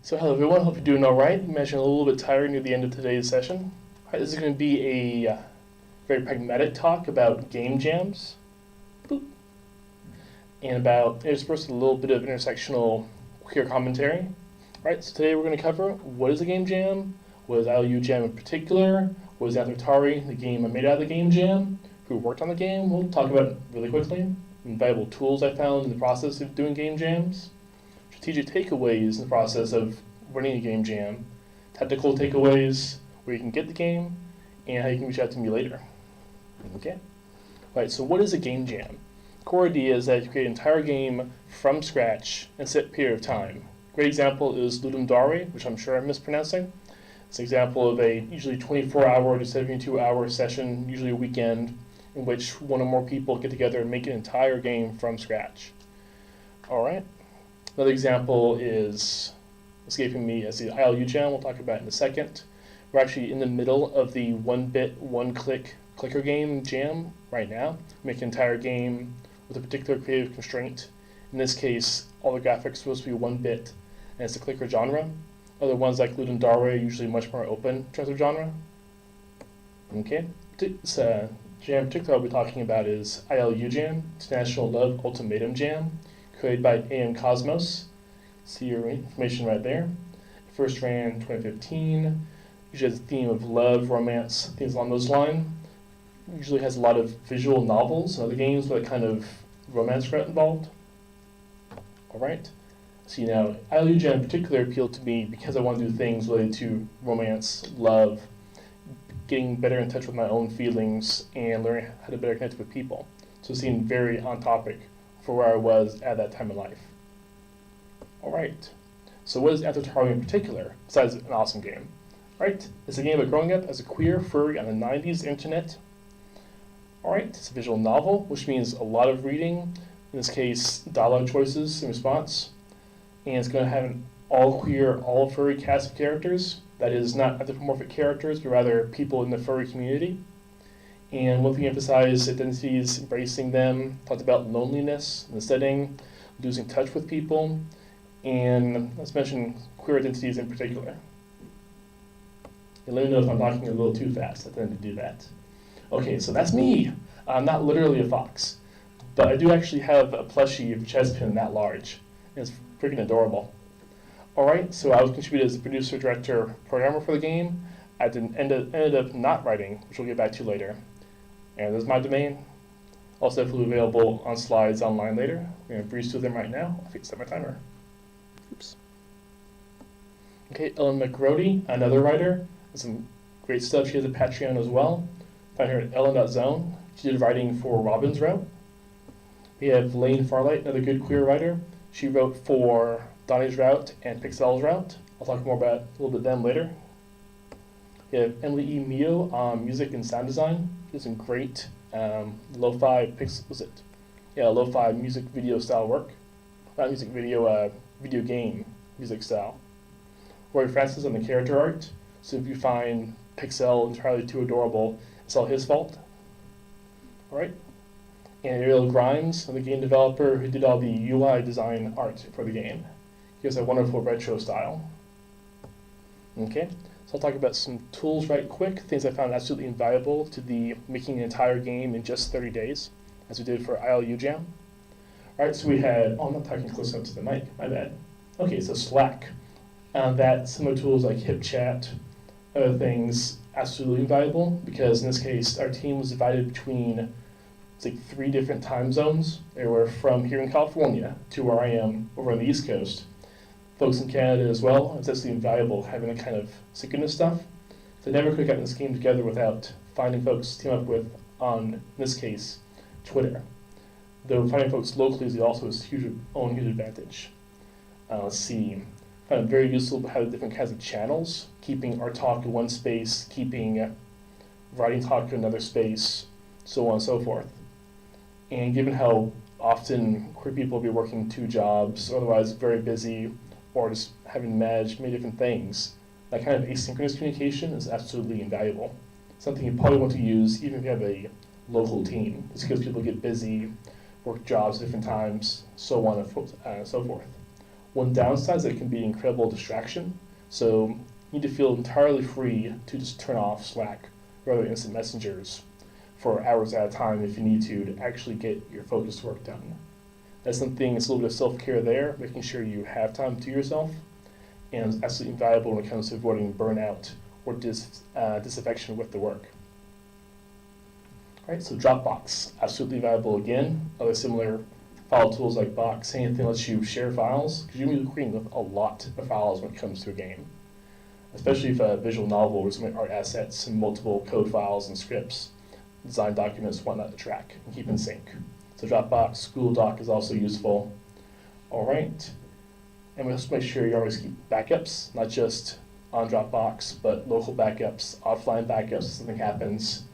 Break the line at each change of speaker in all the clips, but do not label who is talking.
So hello everyone, hope you're doing all right. Imagine a little bit tired near the end of today's session. All right, this is going to be a very pragmatic talk about game jams. Boop. And about interspersed with a little bit of intersectional queer commentary. All right, so today we're going to cover what is a game jam, what is ILU jam in particular, what is Atari, the game I made out of the game jam, who worked on the game. We'll talk about it really quickly, valuable tools I found in the process of doing game jams, strategic takeaways in the process of running a game jam, tactical takeaways, where you can get the game, and how you can reach out to me later. Okay? All right, so what is a game jam? The core idea is that you create an entire game from scratch in a set period of time. A great example is Ludum Dare, which I'm sure I'm mispronouncing. It's an example of a usually 24-hour to 72-hour session, usually a weekend, in which one or more people get together and make an entire game from scratch. All right? Another example is escaping me as the ILU jam we'll talk about in a second. We're actually in the middle of the one-bit, one-click clicker game jam right now. We make an entire game with a particular creative constraint. In this case, all the graphics are supposed to be one bit, and it's the clicker genre. Other ones like Ludum Dare are usually much more open in terms of genre. Okay, this jam in particular I'll be talking about is ILU Jam, International Love Ultimatum Jam, created by AM Cosmos. See your information right there. It first ran in 2015. Usually has a theme of love, romance, things along those lines. Usually has a lot of visual novels and other games with a kind of romance route involved. All right. So now, ILU Jam in particular appealed to me because I want to do things related to romance, love, getting better in touch with my own feelings, and learning how to better connect with people. So it seemed very on topic for where I was at that time in life. All right, so what is Atari in particular, besides an awesome game? All right, it's a game about growing up as a queer furry on the 90s internet. All right, it's a visual novel, which means a lot of reading, in this case, dialogue choices in response. And it's going to have an all-queer, all-furry cast of characters. That is not anthropomorphic characters, but rather people in the furry community. And one thing emphasized identities, embracing them, talked about loneliness in the setting, losing touch with people, and let's mention queer identities in particular. And let me know if I'm talking a little too fast. I tend to do that. Okay, so that's me. I'm not literally a fox, but I do actually have a plushie of a Chespin that large. And it's freaking adorable. All right, so I was contributed as the producer, director, programmer for the game. I ended up not writing, which we'll get back to later. And there's my domain. Also definitely available on slides online later. We're going to breeze through them right now. I think set my timer. Oops. Okay, Ellen McGrody, another writer. Some great stuff. She has a Patreon as well. Find her at ellen.zone. She did writing for Robin's Route. We have Lane Farlight, another good queer writer. She wrote for Donnie's Route and Pixel's Route. I'll talk more about a little bit them later. We have Emily E. Mio on music and sound design. She does some great lo-fi lo-fi music video style work. Not music video, video game music style. Roy Francis on the character art. So if you find Pixel entirely too adorable, it's all his fault. All right. And Ariel Grimes, the game developer who did all the UI design art for the game. He has a wonderful retro style. Okay, so I'll talk about some tools right quick, things I found absolutely invaluable to the making an entire game in just 30 days, as we did for ILU Jam. All right, so we had, oh, I'm not talking close enough to the mic, my bad. Okay, so Slack. That similar tools like HipChat, other things, absolutely invaluable, because in this case, our team was divided between it's like 3 different time zones. They were from here in California to where I am over on the East Coast. Folks in Canada as well. It's absolutely invaluable having a kind of synchronous stuff. So I never could have gotten this game together without finding folks to team up with on, in this case, Twitter. Though finding folks locally is also a own huge advantage. Let's see. I found it very useful to have different kinds of channels, keeping our talk in one space, keeping writing talk in another space, so on and so forth. And given how often queer people will be working 2 jobs, or otherwise very busy, or just having to manage many different things, that kind of asynchronous communication is absolutely invaluable. Something you probably want to use even if you have a local team, just because people get busy, work jobs at different times, so on and so forth. One downside is that it can be an incredible distraction, so you need to feel entirely free to just turn off Slack or other instant messengers for hours at a time if you need to actually get your focused work done. That's something, it's a little bit of self-care there, making sure you have time to yourself, and it's absolutely invaluable when it comes to avoiding burnout or disaffection with the work. All right, so Dropbox, absolutely valuable again. Other similar file tools like Box, anything that lets you share files, because you're going to be working with a lot of files when it comes to a game. Especially if a visual novel or some art assets and multiple code files and scripts, design documents, whatnot to track and keep in sync. So Dropbox, Google Doc is also useful. All right, and we also make sure you always keep backups, not just on Dropbox, but local backups, offline backups if something happens.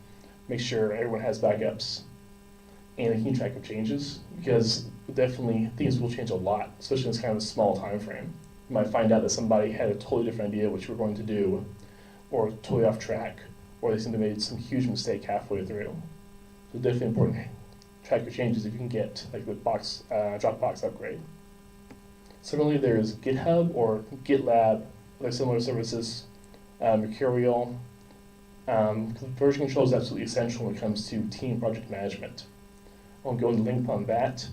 Make sure everyone has backups and keeping track of changes, because definitely things will change a lot, especially in this kind of a small time frame. You might find out that somebody had a totally different idea what you were going to do, or totally off track, or they seem to have made some huge mistake halfway through. So definitely important to track your changes if you can get like the Dropbox upgrade. Similarly, there's GitHub or GitLab, other similar services, Mercurial. Version control is absolutely essential when it comes to team project management. I won't go into length on that,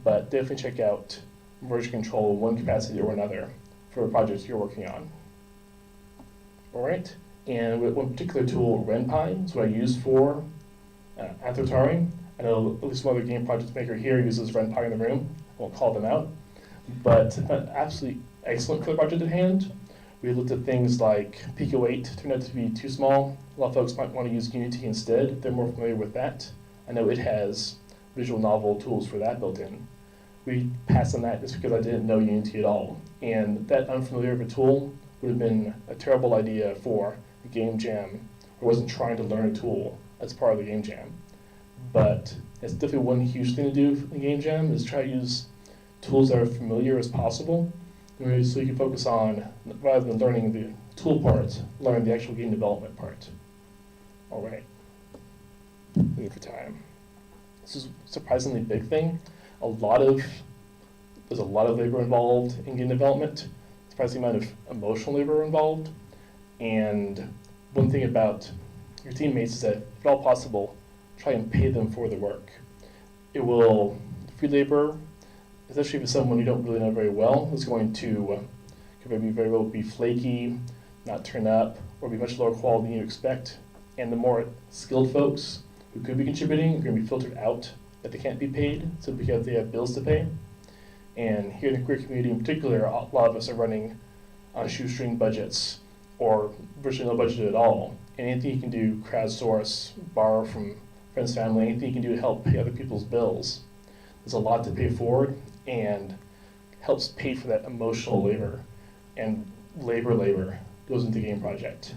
but definitely check out version control in one capacity or another for projects you're working on. All right, and with one particular tool, RenPy, is what I use for Anthotari. I know at least one other game project maker here uses RenPy in the room. I won't call them out, but absolutely excellent for the project at hand. We looked at things like Pico 8 turned out to be too small. A lot of folks might want to use Unity instead if they're more familiar with that. I know it has visual novel tools for that built in. We passed on that just because I didn't know Unity at all. And that unfamiliar of a tool would have been a terrible idea for a game jam. I wasn't trying to learn a tool as part of the game jam. But it's definitely one huge thing to do in the game jam is try to use tools that are familiar as possible. So you can focus on, rather than learning the tool part, learn the actual game development part. All right, looking for time. This is a surprisingly big thing. There's a lot of labor involved in game development, surprising amount of emotional labor involved. And one thing about your teammates is that, if at all possible, try and pay them for the work. It will, free labor, especially if it's someone you don't really know very well, is going to very well be flaky, not turn up, or be much lower quality than you expect. And the more skilled folks who could be contributing are going to be filtered out if they can't be paid, simply because they have bills to pay. And here in the queer community in particular, a lot of us are running on shoestring budgets, or virtually no budget at all. And anything you can do, crowdsource, borrow from friends, family, anything you can do to help pay other people's bills. There's a lot to pay forward, and helps pay for that emotional labor, and labor goes into the game project.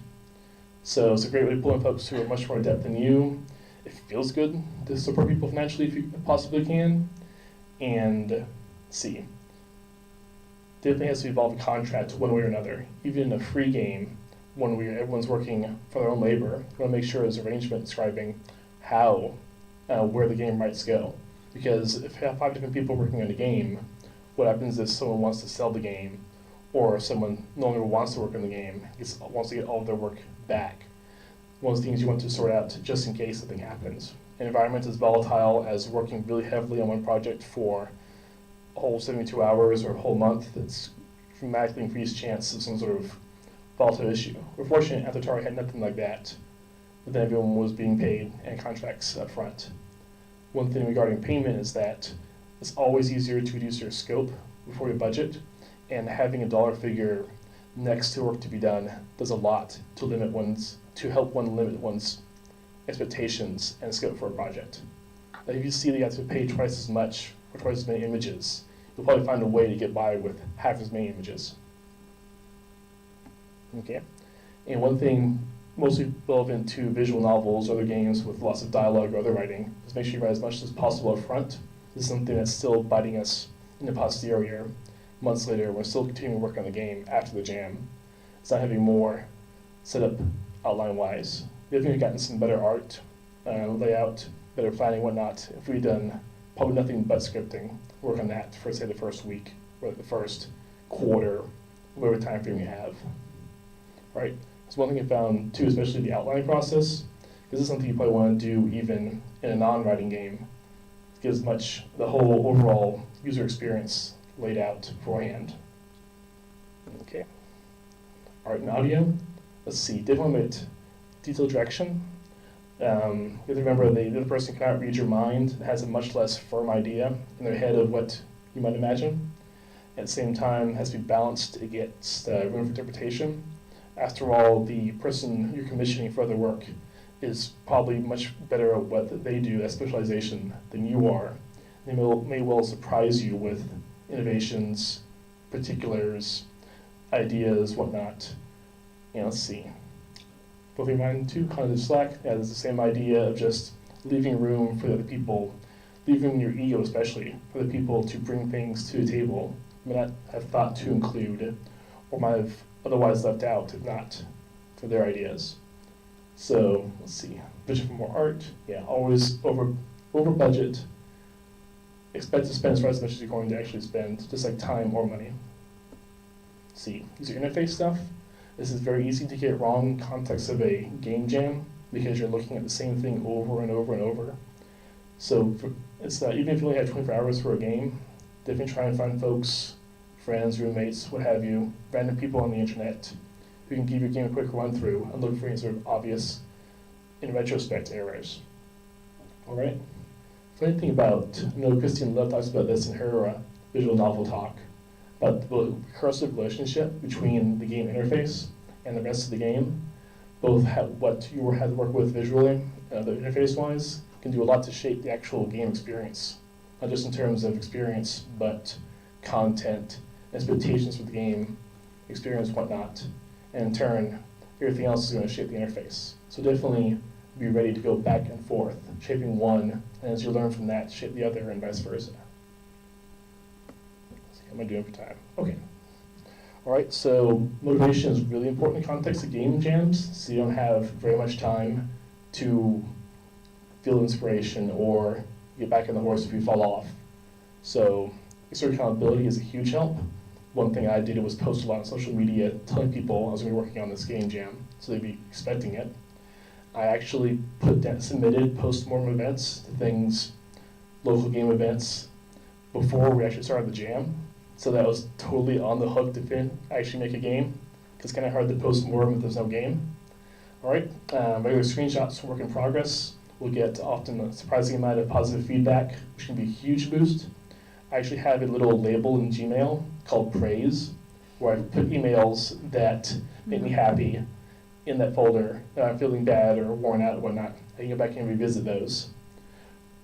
So it's a great way to pull in folks who are much more adept than you. It feels good to support people financially if you possibly can. And C, definitely has to involve a contract one way or another. Even in a free game, one where everyone's working for their own labor, you want to make sure there's arrangement describing how, where the game rights go. Because if you have 5 different people working on a game, what happens if someone wants to sell the game, or someone no longer wants to work on the game, wants to get all of their work back? One of the things you want to sort out just in case something happens. An environment as volatile as working really heavily on one project for a whole 72 hours or a whole month, that's dramatically increased chance of some sort of volatile issue. We're fortunate Anthotari had nothing like that, but then everyone was being paid and contracts up front. One thing regarding payment is that it's always easier to reduce your scope before your budget, and having a dollar figure next to work to be done does a lot to help one limit one's expectations and scope for a project. Like if you see that you have to pay twice as much for twice as many images, you'll probably find a way to get by with half as many images. Okay, and one thing mostly relevant to visual novels or other games with lots of dialogue or other writing is make sure you write as much as possible up front. This is something that's still biting us in the posterior. Months later, we're still continuing to work on the game after the jam. It's not having more set up outline-wise. We've definitely gotten some better art, layout, better planning, whatnot. If we'd done probably nothing but scripting, work on that for, say, the first week or the first quarter, whatever time frame you have, right? So one thing I found too, especially the outlining process, this is something you probably want to do even in a non-writing game. It gives the whole overall user experience laid out beforehand. Okay. Art and audio. Let's see, development, detailed direction. You have to remember the other person cannot read your mind, has a much less firm idea in their head of what you might imagine. At the same time, it has to be balanced against room for interpretation. After all, the person you're commissioning for other work is probably much better at what they do, that specialization, than you are. They may well surprise you with innovations, particulars, ideas, whatnot. Let's see. Both in mind too, cognitive slack, there's the same idea of just leaving room for the other people, leaving your ego especially, for the people to bring things to the table you may not have thought to include, or might have otherwise left out if not for their ideas. So let's see, budget for more art, always over budget. Expect to spend twice as much as you're going to actually spend, just like time or money. Let's see, user interface stuff. This is very easy to get wrong in context of a game jam because you're looking at the same thing over and over and over. So it's even if you only have 24 hours for a game, definitely try and find folks, friends, roommates, what have you, random people on the internet who can give your game a quick run through and look for any sort of obvious, in retrospect, errors. All right. Funny thing about, I know Christine Love talks about this in her visual novel talk, about the recursive relationship between the game interface and the rest of the game. Both what you have to work with visually, the interface-wise, can do a lot to shape the actual game experience. Not just in terms of experience, but content, expectations for the game, experience, whatnot. And in turn, everything else is going to shape the interface. So definitely be ready to go back and forth, shaping one, and as you learn from that, shape the other, and vice versa. How am I doing for time? Okay. All right, so motivation is really important in context of game jams, so you don't have very much time to feel inspiration or get back on the horse if you fall off. So external accountability is a huge help. One thing I did was post a lot on social media telling people I was going to be working on this game jam, so they'd be expecting it. I actually submitted post-mortem events to things, local game events, before we actually started the jam. So that was totally on the hook to actually make a game, because it's kind of hard to post-mortem if there's no game. All right, regular screenshots from work in progress. We'll get often a surprising amount of positive feedback, which can be a huge boost. I actually have a little label in Gmail called Praise, where I put emails that make me happy in that folder, I'm feeling bad or worn out or whatnot. I can go back and revisit those.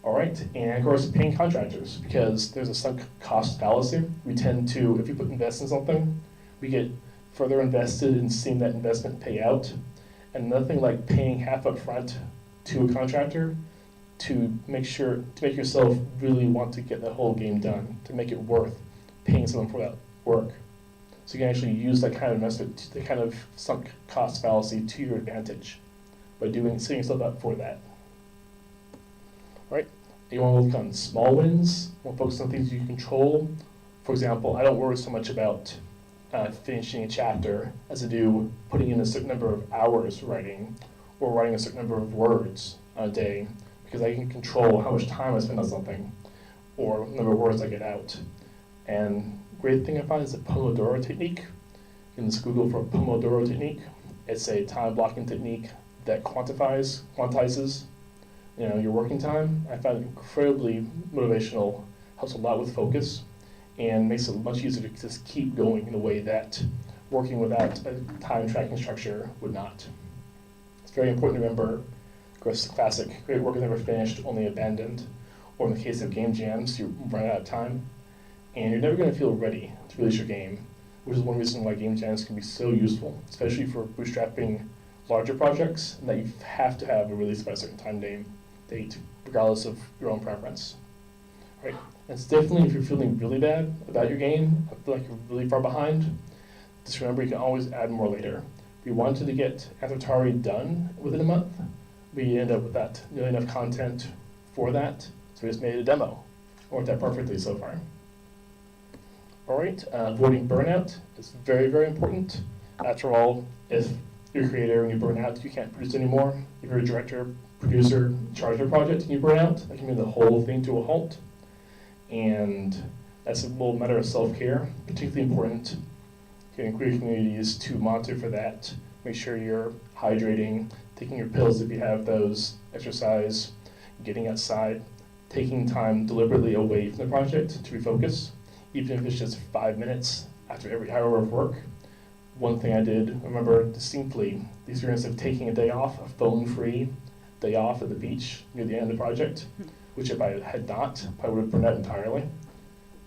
All right, and of course, paying contractors, because there's a sunk cost fallacy. We tend to, if we invest in something, we get further invested in seeing that investment pay out. And nothing like paying half up front to a contractor to make yourself really want to get the whole game done, to make it worth paying someone for that work. So you can actually use that kind of investment, the kind of sunk cost fallacy to your advantage by setting yourself up for that. All right, you want to work on small wins, you want to focus on things you can control. For example, I don't worry so much about finishing a chapter as I do putting in a certain number of hours writing or writing a certain number of words a day, because I can control how much time I spend on something or the number of words I get out. And great thing I find is the Pomodoro technique. You can just Google for Pomodoro technique. It's a time blocking technique that quantizes your working time. I find it incredibly motivational, helps a lot with focus, and makes it much easier to just keep going in a way that working without a time tracking structure would not. It's very important to remember, of course, the classic, great work is never finished, only abandoned, or in the case of game jams, you run out of time, and you're never going to feel ready to release your game, which is one reason why game jams can be so useful, especially for bootstrapping larger projects, and that you have to have a release by a certain time date, regardless of your own preference. Right? And it's definitely, if you're feeling really bad about your game, I feel like you're really far behind, just remember you can always add more later. If you wanted to get Athatari done within a month, we end up with that nearly enough content for that, so we just made a demo. It worked out perfectly so far. All right, avoiding burnout is very, very important. After all, if you're a creator and you burn out, you can't produce anymore. If you're a director, producer, in charge of a project, and you burn out, that can bring the whole thing to a halt. And that's a little matter of self-care, particularly important here in queer communities to monitor for that. Make sure you're hydrating, taking your pills if you have those, exercise, getting outside, taking time deliberately away from the project to refocus, even if it's just 5 minutes after every hour of work. One thing I did remember distinctly, the experience of taking a day off, a phone-free day off at the beach near the end of the project, which if I had not, I would have burned out entirely.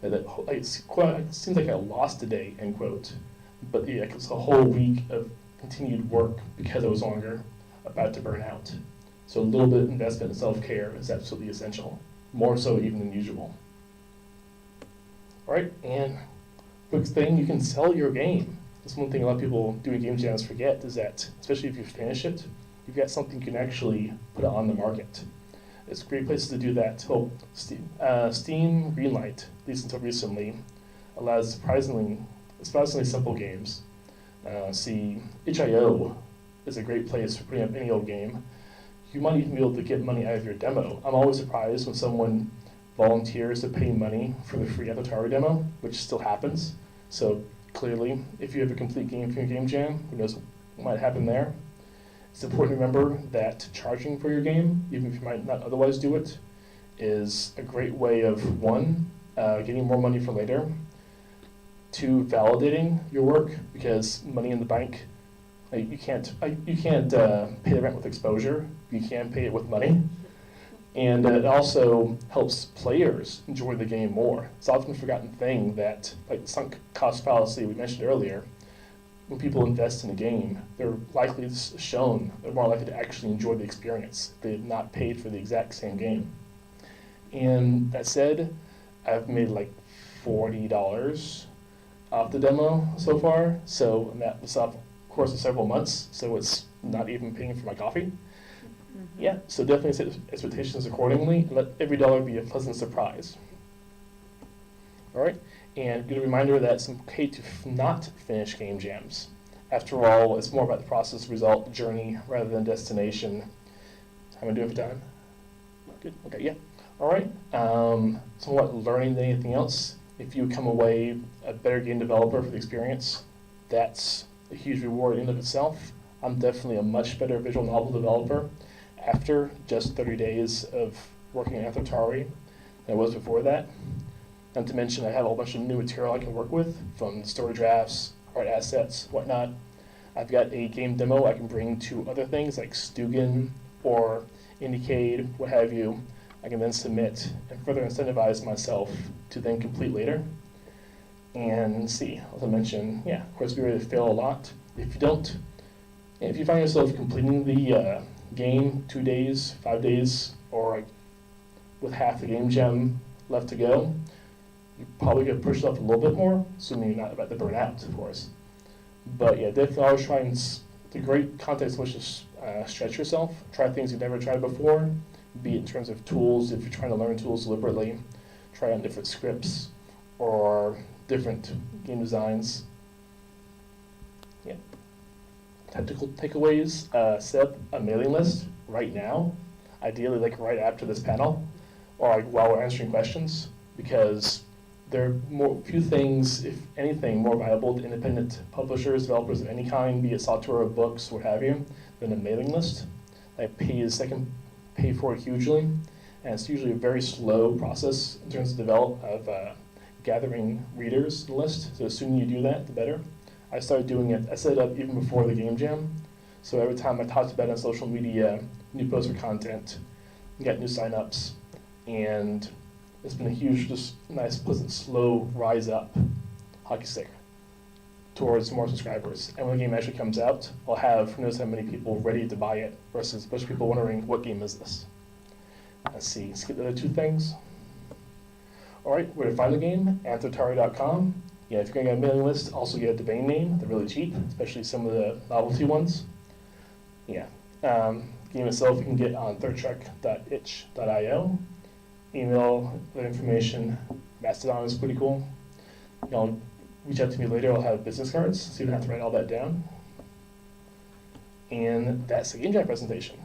It seems like I lost a day, end quote. But yeah, it's a whole week of continued work because I was longer about to burn out. So a little bit of investment in self-care is absolutely essential, more so even than usual. All right, and quick thing, you can sell your game. That's one thing a lot of people doing game jams forget, is that, especially if you finish it, you've got something you can actually put on the market. It's a great place to do that. Oh, Steam Greenlight, at least until recently, allows surprisingly simple games. HIO is a great place for putting up any old game. You might even be able to get money out of your demo. I'm always surprised when someone volunteers to pay money for the free Atari demo, which still happens. So clearly, if you have a complete game for your game jam, who knows what might happen there. It's important to remember that charging for your game, even if you might not otherwise do it, is a great way of, one, getting more money for later, two, validating your work, because money in the bank, you can't pay the rent with exposure, you can pay it with money. And it also helps players enjoy the game more. It's often a forgotten thing that, like the sunk cost fallacy we mentioned earlier, when people invest in a game, they're more likely to actually enjoy the experience. They have not paid for the exact same game. And that said, I've made like $40 off the demo so far. So and that was off a course of several months. So it's not even paying for my coffee. Yeah, so definitely set expectations accordingly and let every dollar be a pleasant surprise. All right, and good reminder that it's okay to not finish game jams. After all, it's more about the process, result, journey, rather than destination. How am I doing for time? Good, okay, yeah. All right, somewhat learning than anything else. If you come away a better game developer for the experience, that's a huge reward in and of itself. I'm definitely a much better visual novel developer after just 30 days of working at Atari than I was before that. Not to mention I have a whole bunch of new material I can work with, from story drafts, art assets, whatnot. I've got a game demo I can bring to other things like Stugan or Indiecade, what have you. I can then submit and further incentivize myself to then complete later. And see, as I mentioned, yeah, of course, be ready to fail a lot. If you find yourself completing the game 2 days, 5 days, or with half the game jam left to go, you probably get pushed up a little bit more, assuming you're not about to burn out, of course. But yeah, definitely always try the great context in which to stretch yourself, try things you've never tried before, be it in terms of tools, if you're trying to learn tools deliberately, try out different scripts or different game designs. Yeah. Technical takeaways, set up a mailing list right now, ideally like right after this panel, or like while we're answering questions, because there are few things, if anything, more valuable to independent publishers, developers of any kind, be it software or books, what have you, than a mailing list. That can pay for it hugely, and it's usually a very slow process in terms of gathering readers list. So the sooner you do that, the better. I started doing it, I set it up even before the game jam. So every time I talked about it on social media, new posts for content, got new signups, and it's been a huge, just nice, pleasant, slow rise up, hockey stick, towards more subscribers. And when the game actually comes out, I'll have who knows how many people ready to buy it versus a bunch of people wondering, what game is this? Let's see, skip the other two things. All right, where to find the game? Atari.com. Yeah, if you're going to get a mailing list, also get a domain name. They're really cheap, especially some of the novelty ones. Yeah. Game itself you can get on thirdtruck.itch.io. Email, that information. Mastodon is pretty cool. Y'all reach out to me later. I'll have business cards, so you don't have to write all that down. And that's the game jam presentation.